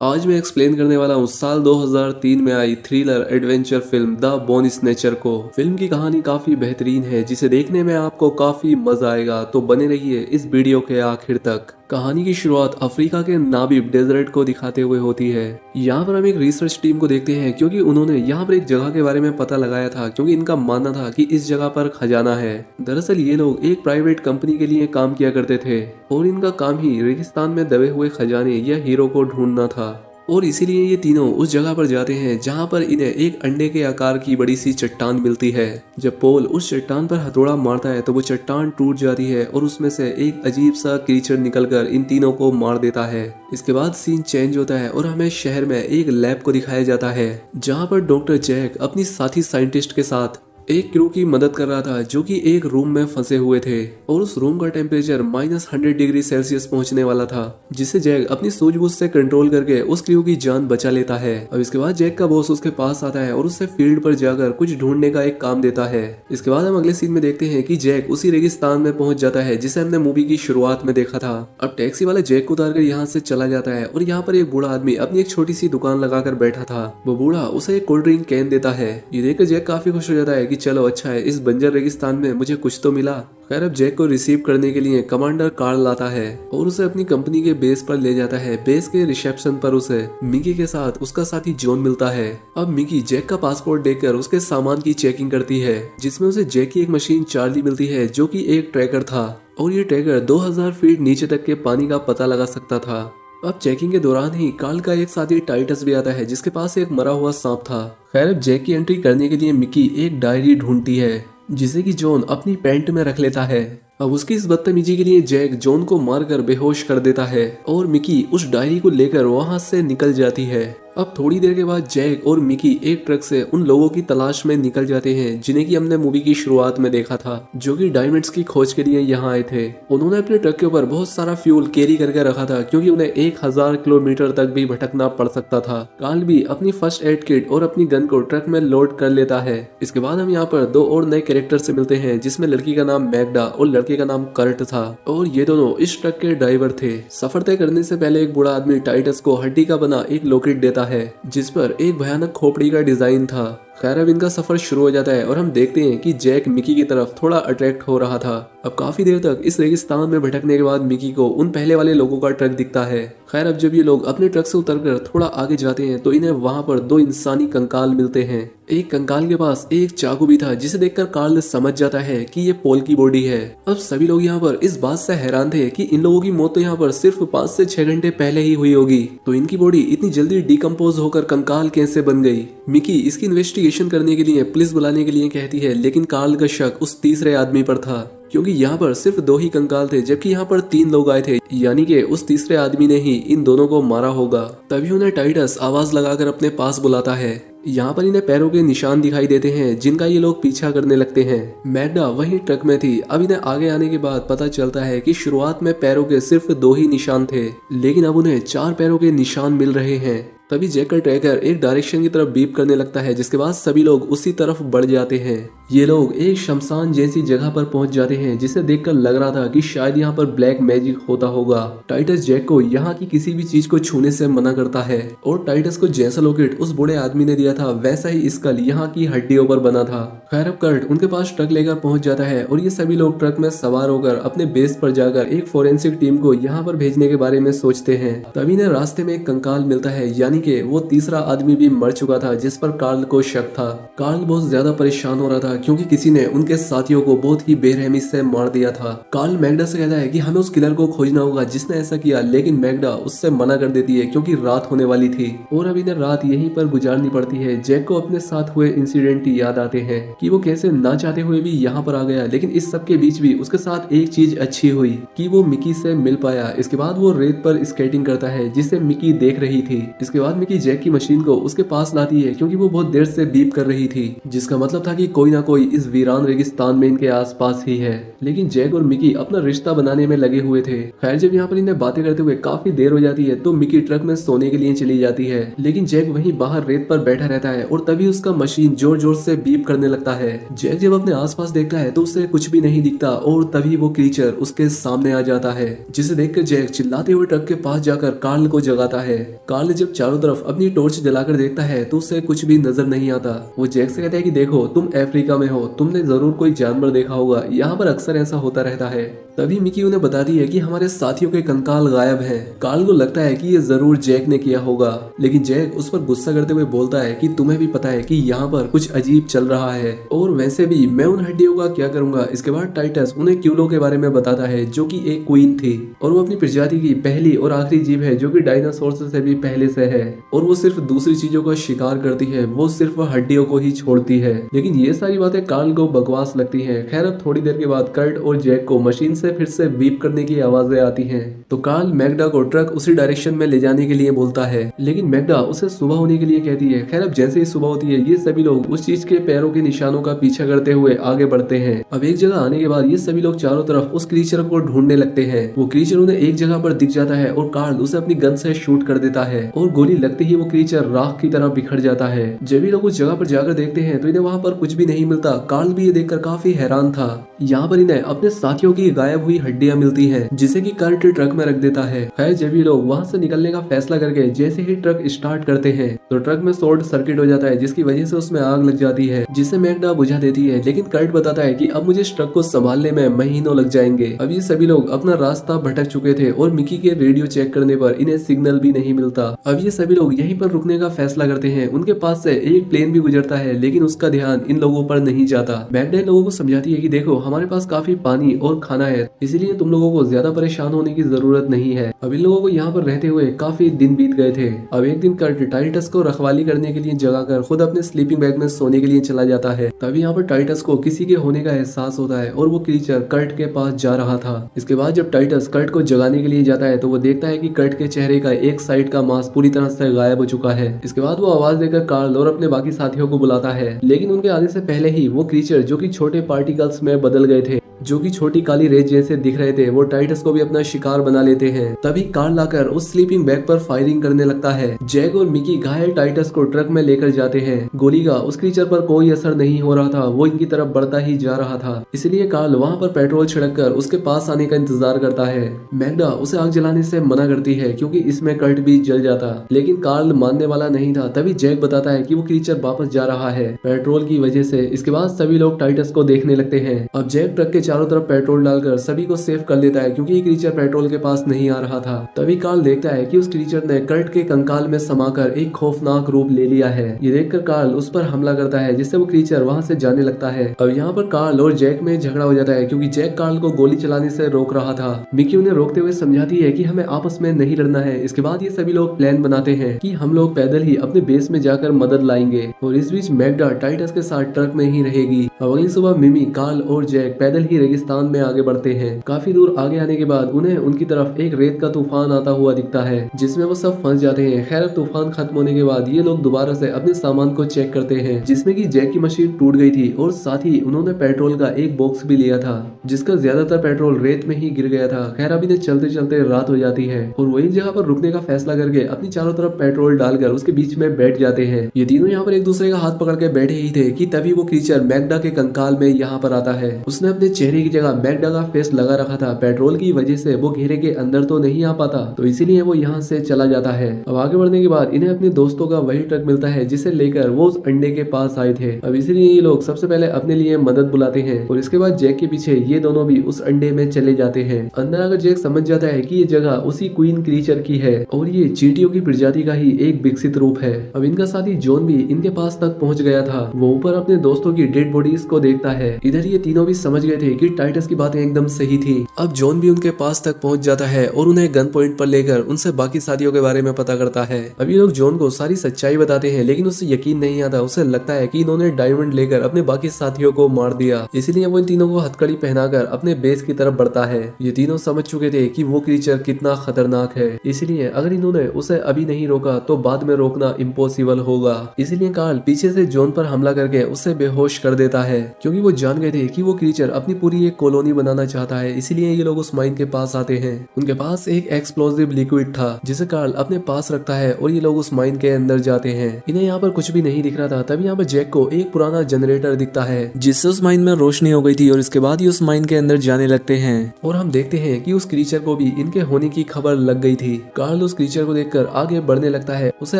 आज मैं एक्सप्लेन करने वाला हूँ साल 2003 में आई thriller adventure film the bone snatcher को। फिल्म की कहानी काफी बेहतरीन है जिसे देखने में आपको काफी मजा आएगा, तो बने रहिए इस वीडियो के आखिर तक। कहानी की शुरुआत अफ्रीका के नाबीब डेजर्ट को दिखाते हुए होती है। यहाँ पर हम एक रिसर्च टीम को देखते हैं क्योंकि उन्होंने यहाँ पर एक जगह के बारे में पता लगाया था, क्योंकि इनका मानना था कि इस जगह पर खजाना है। दरअसल ये लोग एक प्राइवेट कंपनी के लिए काम किया करते थे और इनका काम ही रेगिस्तान में दबे हुए खजाने या हीरो को ढूंढना था। और इसीलिए ये तीनों उस जगह पर जाते हैं जहाँ पर इन्हें एक अंडे के आकार की बड़ी सी चट्टान मिलती है। जब पोल उस चट्टान पर हथौड़ा मारता है तो वो चट्टान टूट जाती है और उसमें से एक अजीब सा क्रीचर निकलकर इन तीनों को मार देता है। इसके बाद सीन चेंज होता है और हमें शहर में एक लैब को दिखाया जाता है जहाँ पर डॉक्टर जैक अपनी साथी साइंटिस्ट के साथ एक क्रू की मदद कर रहा था जो कि एक रूम में फंसे हुए थे और उस रूम का टेम्परेचर -100 डिग्री सेल्सियस पहुंचने वाला था, जिसे जैक अपनी सूझबूझ से कंट्रोल करके उस क्रू की जान बचा लेता है। अब इसके बाद जैक का बॉस उसके पास आता है और उससे फील्ड पर जाकर कुछ ढूंढने का एक काम देता है। इसके बाद हम अगले सीन में देखते हैं कि जैक उसी रेगिस्तान में पहुंच जाता है जिसे हमने मूवी की शुरुआत में देखा था। अब टैक्सी वाला जैक को उतारकर यहाँ से चला जाता है और यहाँ पर एक बूढ़ा आदमी अपनी एक छोटी सी दुकान लगाकर बैठा था। वो बूढ़ा उसे एक कोल्ड ड्रिंक कैन देता है। ये देखकर जैक काफी खुश हो जाता है कि चलो अच्छा है, इस बंजर रेगिस्तान में मुझे कुछ तो मिला। खैर अब जैक को रिसीव करने के लिए कमांडर कार्ल आता है और उसे अपनी कंपनी के बेस पर ले जाता है। बेस के रिसेप्शन पर उसे मिकी के साथ उसका साथी जॉन मिलता है। अब मिकी जैक का पासपोर्ट देखकर उसके सामान की चेकिंग करती है, जिसमें उसे जैक की एक मशीन चार्ली मिलती है जो कि एक ट्रैकर था और ये ट्रैकर 2000 फीट नीचे तक के पानी का पता लगा सकता था। अब चेकिंग के दौरान ही कार्ल का एक साथी टाइटस भी आता है जिसके पास एक मरा हुआ सांप था। खैर अब जैक की एंट्री करने के लिए मिकी एक डायरी ढूंढती है जिसे कि जॉन अपनी पैंट में रख लेता है। अब उसकी इस बदतमीजी के लिए जैक जॉन को मारकर बेहोश कर देता है और मिकी उस डायरी को लेकर वहां से निकल जाती है। अब थोड़ी देर के बाद जैक और मिकी एक ट्रक से उन लोगों की तलाश में निकल जाते हैं जिन्हें कि हमने मूवी की शुरुआत में देखा था, जो कि डायमंड्स की खोज के लिए यहाँ आए थे। उन्होंने अपने ट्रक के ऊपर बहुत सारा फ्यूल कैरी करके रखा था क्योंकि उन्हें 1000 किलोमीटर तक भी भटकना पड़ सकता था। कार्ल भी अपनी फर्स्ट एड किट और अपनी गन को ट्रक में लोड कर लेता है। इसके बाद हम यहाँ पर दो और नए कैरेक्टर से मिलते हैं, जिसमें लड़की का नाम मैग्डा और लड़के का नाम कर्ट था और ये दोनों इस ट्रक के ड्राइवर थे। सफर तय करने से पहले एक बूढ़ा आदमी टाइटस को हड्डी का बना एक लॉकेट देता है जिस पर एक भयानक खोपड़ी का डिजाइन था। खैर अब इनका सफर शुरू हो जाता है और हम देखते हैं कि जैक मिकी की तरफ थोड़ा अट्रैक्ट हो रहा था। अब काफी देर तक इस रेगिस्तान में भटकने के बाद मिकी को उन पहले वाले लोगों का ट्रक दिखता है। खैर अब जब ये लोग अपने ट्रक से उतरकर थोड़ा आगे जाते हैं तो इन्हें वहां पर दो इंसानी कंकाल मिलते हैं। एक कंकाल के पास एक चाकू भी था जिसे देखकर कार्ल समझ जाता है कि ये पोल की बॉडी है। अब सभी लोग यहाँ पर इस बात से हैरान थे कि इन लोगों की मौत तो यहाँ पर सिर्फ 5 से 6 घंटे पहले ही हुई होगी, तो इनकी बॉडी इतनी जल्दी डिकम्पोज होकर कंकाल कैसे बन गई। मिकी इसकी इन्वेस्टिगेशन करने के लिए पुलिस बुलाने के लिए कहती है, लेकिन कार्ल का शक उस तीसरे आदमी पर था क्योंकि यहाँ पर सिर्फ 2 ही कंकाल थे जबकि यहाँ पर 3 लोग आए थे, यानी कि उस तीसरे आदमी ने ही इन दोनों को मारा होगा। तभी उन्हें टाइटस आवाज लगाकर अपने पास बुलाता है। यहाँ पर इन्हें पैरों के निशान दिखाई देते हैं जिनका ये लोग पीछा करने लगते हैं। मैग्डा वही ट्रक में थी। अब इन्हें आगे आने के बाद पता चलता है कि शुरुआत में पैरों के सिर्फ 2 ही निशान थे, लेकिन अब उन्हें 4 पैरों के निशान मिल रहे हैं। तभी जैक का ट्रैकर एक डायरेक्शन की तरफ बीप करने लगता है, जिसके बाद सभी लोग उसी तरफ बढ़ जाते हैं। ये लोग एक शमशान जैसी जगह पर पहुंच जाते हैं जिसे देखकर लग रहा था कि शायद यहाँ पर ब्लैक मैजिक होता होगा। टाइटस जैक को यहाँ की किसी भी चीज को छूने से मना करता है और टाइटस को जैसा लॉकेट उस बूढ़े आदमी ने दिया था वैसा ही स्कल यहाँ की हड्डियों पर बना था। खैर अब कर्ट उनके पास ट्रक लेकर पहुंच जाता है और ये सभी लोग ट्रक में सवार होकर अपने बेस पर जाकर एक फोरेंसिक टीम को यहाँ पर भेजने के बारे में सोचते हैं। तभी ने रास्ते में एक कंकाल मिलता है, यानी कि वो तीसरा आदमी भी मर चुका था जिस पर कार्ल को शक था। कार्ल बहुत ज्यादा परेशान हो रहा था क्योंकि किसी ने उनके साथियों को बहुत ही बेरहमी से मार दिया था। कार्ल मैग्डा से कहता है कि हमें उस किलर को खोजना होगा जिसने ऐसा किया, लेकिन मैग्डा उससे मना कर देती है क्योंकि रात होने वाली थी और अब इन्हें रात यहीं पर गुजारनी पड़ती है। जैक को अपने साथ हुए इंसिडेंट याद आते हैं कि वो कैसे ना चाहते हुए भी यहाँ पर आ गया, लेकिन इस सब के बीच भी उसके साथ एक चीज अच्छी हुई कि वो मिकी से मिल पाया। इसके बाद वो रेत पर स्केटिंग करता है जिसे मिकी देख रही थी। इसके बाद मिकी जैक की मशीन को उसके पास लाती है क्योंकि वो बहुत देर से बीप कर रही थी, जिसका मतलब था कि कोई ना कोई इस वीरान रेगिस्तान में इनके आसपास ही है। लेकिन जैक और मिकी अपना रिश्ता बनाने में लगे हुए थे। खैर जब यहाँ पर इन्हें बातें करते हुए काफी देर हो जाती है तो मिकी ट्रक में सोने के लिए चली जाती है, लेकिन जैक वहीं बाहर रेत पर बैठा रहता है और तभी उसका मशीन जोर जोर से बीप करने लगता है। जैक जब अपने आसपास देखता है तो उसे कुछ भी नहीं दिखता और तभी वो क्रीचर उसके सामने आ जाता है, जिसे देखकर जैक चिल्लाते हुए ट्रक के पास जाकर कार्ल को जगाता है। कार्ल जब चारों तरफ अपनी टॉर्च जलाकर देखता है तो उसे कुछ भी नजर नहीं आता। वो जैक से कहता है कि देखो तुम अफ्रीका में हो, तुमने जरूर कोई जानवर देखा होगा, यहाँ पर अक्सर ऐसा होता रहता है। तभी मिकी उन्हें बताती है कि हमारे साथियों के कंकाल गायब हैं। कार्ल को लगता है कि ये जरूर जैक ने किया होगा, लेकिन जैक उस पर गुस्सा करते हुए बोलता है कि तुम्हें भी पता है कि यहाँ पर कुछ अजीब चल रहा है और वैसे भी मैं उन हड्डियों का क्या करूंगा। इसके बाद टाइटस उन्हें क्यूलो के बारे में बताता है जो कि एक क्वीन थी और वो अपनी प्रजाति की पहली और आखिरी जीव है जो कि डायनासोर से भी पहले से है और वो सिर्फ दूसरी चीजों का शिकार करती है, वो सिर्फ हड्डियों को ही छोड़ती है। लेकिन ये सारी बातें कार्ल को बकवास लगती है। खैर अब थोड़ी देर के बाद कर्ट और जैक को मशीन फिर से बीप करने की आवाजें आती हैं, तो कार्ल मैग्डा को ट्रक उसी डायरेक्शन में ले जाने के लिए बोलता है, लेकिन मैग्डा उसे सुबह होने के लिए कहती है। खैर अब जैसे ही सुबह होती है ये सभी लोग उस चीज के पैरों के निशानों का पीछा करते हुए आगे बढ़ते हैं। अब एक जगह आने के बाद ये सभी लोग चारों तरफ उस क्रीचर को ढूंढने लगते हैं। वो क्रीचर उन्हें एक जगह पर दिख जाता है और कार्ल उसे अपनी गन से शूट कर देता है और गोली लगते ही वो क्रीचर राख की तरह बिखर जाता है। जब भी लोग उस जगह पर जाकर देखते हैं तो इन्हें वहाँ पर कुछ भी नहीं मिलता। कार्ल भी ये देखकर काफी हैरान था। यहाँ पर इन्हें अपने साथियों की गायब हुई हड्डियां मिलती हैं, जिसे कि कर्ट ट्रक में रख देता है। खैर जब ये लोग वहाँ से निकलने का फैसला करके जैसे ही ट्रक स्टार्ट करते हैं तो ट्रक में शॉर्ट सर्किट हो जाता है, जिसकी वजह से उसमें आग लग जाती है, जिसे मैग्डा बुझा देती है। लेकिन कर्ट बताता है कि अब मुझे इस ट्रक को संभालने में महीनों लग जाएंगे। अब ये सभी लोग अपना रास्ता भटक चुके थे और मिकी के रेडियो चेक करने पर इन्हें सिग्नल भी नहीं मिलता। अब ये सभी लोग यहीं पर रुकने का फैसला करते हैं। उनके पास से एक प्लेन भी गुजरता है, लेकिन उसका ध्यान इन लोगों पर नहीं जाता। मैग्डा इन लोगों को समझाती है कि देखो हमारे पास काफी पानी और खाना है, इसीलिए तुम लोगों को ज्यादा परेशान होने की जरूरत नहीं है। अब इन लोगों को यहाँ पर रहते हुए काफी दिन बीत गए थे। अब एक दिन कर्ट टाइटस को रखवाली करने के लिए जगाकर खुद अपने स्लीपिंग बैग में सोने के लिए चला जाता है। तभी यहाँ पर टाइटस को किसी के होने का एहसास होता है और वो क्रीचर कर्ट के पास जा रहा था। इसके बाद जब टाइटस कर्ट को जगाने के लिए जाता है तो वो देखता है कि कर्ट के चेहरे का एक साइड का मांस पूरी तरह से गायब हो चुका है। इसके बाद वो आवाज देकर कार्ल और अपने बाकी साथियों को बुलाता है, लेकिन उनके आने से पहले ही वो क्रीचर जो कि छोटे पार्टिकल्स में बदल गए थे, जो कि छोटी काली रेत जैसे दिख रहे थे, वो टाइटस को भी अपना शिकार बना लेते हैं। तभी कार्ल आकर उस स्लीपिंग बैग पर फायरिंग करने लगता है। जैक और मिकी घायल टाइटस को ट्रक में लेकर जाते हैं। गोली का उस क्रीचर पर कोई असर नहीं हो रहा था, वो इनकी तरफ बढ़ता ही जा रहा था। इसलिए कार्ल वहाँ पर पेट्रोल छिड़ककर उसके पास आने का इंतजार करता है। मैग्डा उसे आग जलाने से मना करती है क्योंकि इसमें कर्ट भी जल जाता, लेकिन कार्ल मानने वाला नहीं था। तभी जैक बताता है कि वो क्रीचर वापस जा रहा है पेट्रोल की वजह से। इसके बाद सभी लोग टाइटस को देखने लगते हैं। अब जैक ट्रक के चारों तरफ पेट्रोल डालकर सभी को सेव कर लेता है क्योंकि ये क्रीचर पेट्रोल के पास नहीं आ रहा था। तभी कार्ल देखता है कि उस क्रीचर ने कर्ट के कंकाल में समाकर एक खौफनाक रूप ले लिया है। ये देखकर कार्ल उस पर हमला करता है, जिससे वो क्रीचर वहां से जाने लगता है। अब यहाँ पर कार्ल और जैक में झगड़ा हो जाता है क्योंकि जैक कार्ल को गोली चलाने से रोक रहा था। मिकी उन्हें रोकते हुए समझाती है कि हमें आपस में नहीं लड़ना है। इसके बाद ये सभी लोग प्लान बनाते हैं कि हम लोग पैदल ही अपने बेस में जाकर मदद लाएंगे और इस बीच मैग्डा टाइटस के साथ ट्रक में ही रहेगी। अब अगली सुबह मिमी, कार्ल और जैक पैदल ही रेगिस्तान में आगे बढ़ते हैं। काफी दूर आगे आने के बाद उन्हें उनकी तरफ एक रेत का तूफान आता हुआ दिखता है, जिसमें वो सब फंस जाते हैं। खैर तूफान खत्म होने के बाद ये लोग दोबारा से अपने सामान को चेक करते हैं, जिसमें कि जैक की मशीन टूट गई थी और साथ ही उन्होंने पेट्रोल का एक बॉक्स भी लिया था, जिसका ज्यादातर पेट्रोल रेत में ही गिर गया था। खैर अब इन्हें चलते चलते रात हो जाती है और वो एक जगह पर रुकने का फैसला करके अपनी चारों तरफ पेट्रोल डालकर उसके बीच में बैठ जाते हैं। ये तीनों यहाँ पर एक दूसरे का हाथ पकड़ के बैठे ही थे कि तभी वो क्रीचर मैग्डा के कंकाल में यहाँ पर आता है। उसने अपने चेहरे की जगह मैग्डा का फेस लगा रखा था। पेट्रोल की वजह से वो घेरे के अंदर तो नहीं आ पाता, तो इसीलिए वो यहाँ से चला जाता है। अब आगे बढ़ने के बाद इन्हें अपने दोस्तों का वही ट्रक मिलता है जिसे लेकर वो उस अंडे के पास आए थे। अब इसीलिए ये लोग सबसे पहले अपने लिए मदद बुलाते हैं और इसके बाद जैक के पीछे ये दोनों भी उस अंडे में चले जाते हैं। अंदर आकर जैक समझ जाता है कि ये जगह उसी क्वीन क्रीचर की है और ये चींटियों की प्रजाति का ही एक विकसित रूप है। अब इनका साथी जॉन भी इनके पास तक पहुंच गया था। वो ऊपर अपने दोस्तों की डेड बॉडीज को देखता है। इधर ये तीनों भी समझ गए थे कि टाइटस की बातें एकदम सही थी। अब जॉन भी उनके पास तक पहुंच जाता है और उन्हें गन पॉइंट पर लेकर उनसे बाकी साथियों के बारे में पता करता है। अब ये लोग जॉन को सारी सच्चाई बताते हैं, लेकिन उसे यकीन नहीं आता। उसे लगता है कि इन्होंने डायमंड लेकर अपने बाकी साथियों को मार दिया, इसलिए वो इन तीनों को हथकड़ी पहनाकर अपने बेस की तरफ बढ़ता है। ये तीनों समझ चुके थे कि वो क्रीचर कितना खतरनाक है, इसलिए अगर इन्होंने उसे अभी नहीं रोका तो बाद में रोकना इम्पॉसिबल होगा। इसलिए कार्ल पीछे से जॉन पर हमला करके उसे बेहोश कर देता है, क्योंकि वो जान गए थे कि वो क्रीचर अपनी पूरी एक कॉलोनी बनाना चाहता है। इसलिए ये लोग उस माइन के पास आते हैं। उनके पास एक एक्सप्लोसिव लिक्विड था जिसे कार्ल अपने पास रखता है और ये लोग उस माइन के अंदर जाते हैं। इन्हें यहाँ पर कुछ भी नहीं दिख रहा था। तभी यहाँ पर जैक को एक पुराना जनरेटर दिखता है जिससे उस माइन में रोशनी हो गई थी और इसके बाद ही उस माइन के अंदर जाने लगते हैं और हम देखते हैं कि उस क्रीचर को भी इनके होने की खबर लग गई थी। कार्ल उस क्रीचर को देखकर आगे बढ़ने लगता है। उसे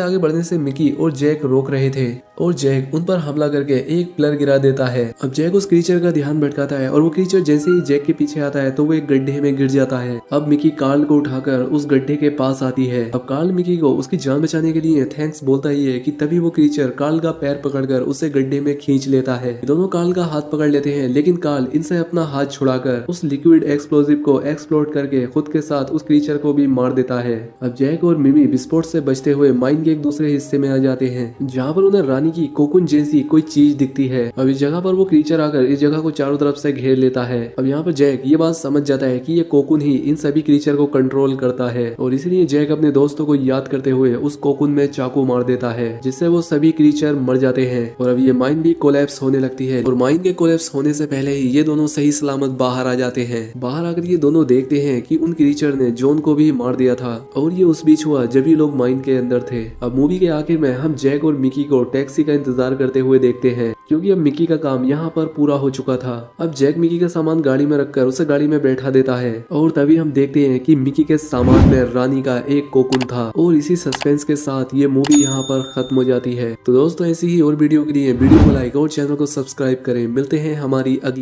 आगे बढ़ने से मिकी और जैक रोक रहे थे और जैक उन पर हमला करके एक प्लर गिरा देता है। अब जैक उस क्रीचर का ध्यान भटकाता है और वो क्रीचर जैसे ही जैक के पीछे आता है तो वो एक गड्ढे में गिर जाता है। अब मिकी कार्ल को उठाकर उस गड्ढे के पास आती है। अब कार्ल मिकी को उसकी जान बचाने के लिए थैंक्स बोलता ही है कि तभी वो क्रीचर कार्ल का पैर पकड़कर उसे गड्ढे में खींच लेता है। दोनों कार्ल का हाथ पकड़ लेते हैं, लेकिन कार्ल इनसे अपना हाथ छुड़ाकर उस लिक्विड एक्सप्लोजिव को एक्सप्लोड करके खुद के साथ उस क्रीचर को भी मार देता है। अब जैक और मिमी विस्फोट से बचते हुए माइन के एक दूसरे हिस्से में आ जाते हैं, जहाँ पर उन्हें रानी की कोकुन जैसी कोई चीज दिखती है। अब इस जगह पर वो क्रीचर आकर इस जगह को चारों तरफ से घेर लेता है। अब यहाँ पर जैक ये बात समझ जाता है कि ये कोकुन ही इन सभी क्रीचर को कंट्रोल करता है और इसलिए जैक अपने दोस्तों को याद करते हुए उस कोकुन में चाकू मार देता है, जिससे वो सभी क्रीचर मर जाते हैं। और अब ये माइन भी कोलैप्स होने लगती है और माइन के कोलैप्स होने से पहले ही ये दोनों सही सलामत बाहर आ जाते हैं। बाहर आकर ये दोनों देखते हैं कि उन क्रीचर ने जॉन को भी मार दिया था और ये उस बीच हुआ जब ये लोग माइन के अंदर थे। अब मूवी के आखिर में हम जैक और मिकी को टैक्सी का इंतजार करते हुए देखते हैं, क्योंकि अब मिकी का काम यहाँ पर पूरा हो चुका था। अब जैक मिकी का सामान गाड़ी में रखकर उसे गाड़ी में बैठा देता है और तभी हम देखते हैं कि मिकी के सामान में रानी का एक कोकुन था। और इसी सस्पेंस के साथ ये मूवी यहाँ पर खत्म हो जाती है। तो दोस्तों ऐसी ही और वीडियो के लिए वीडियो को लाइक और चैनल को सब्सक्राइब करें। मिलते हैं हमारी अगली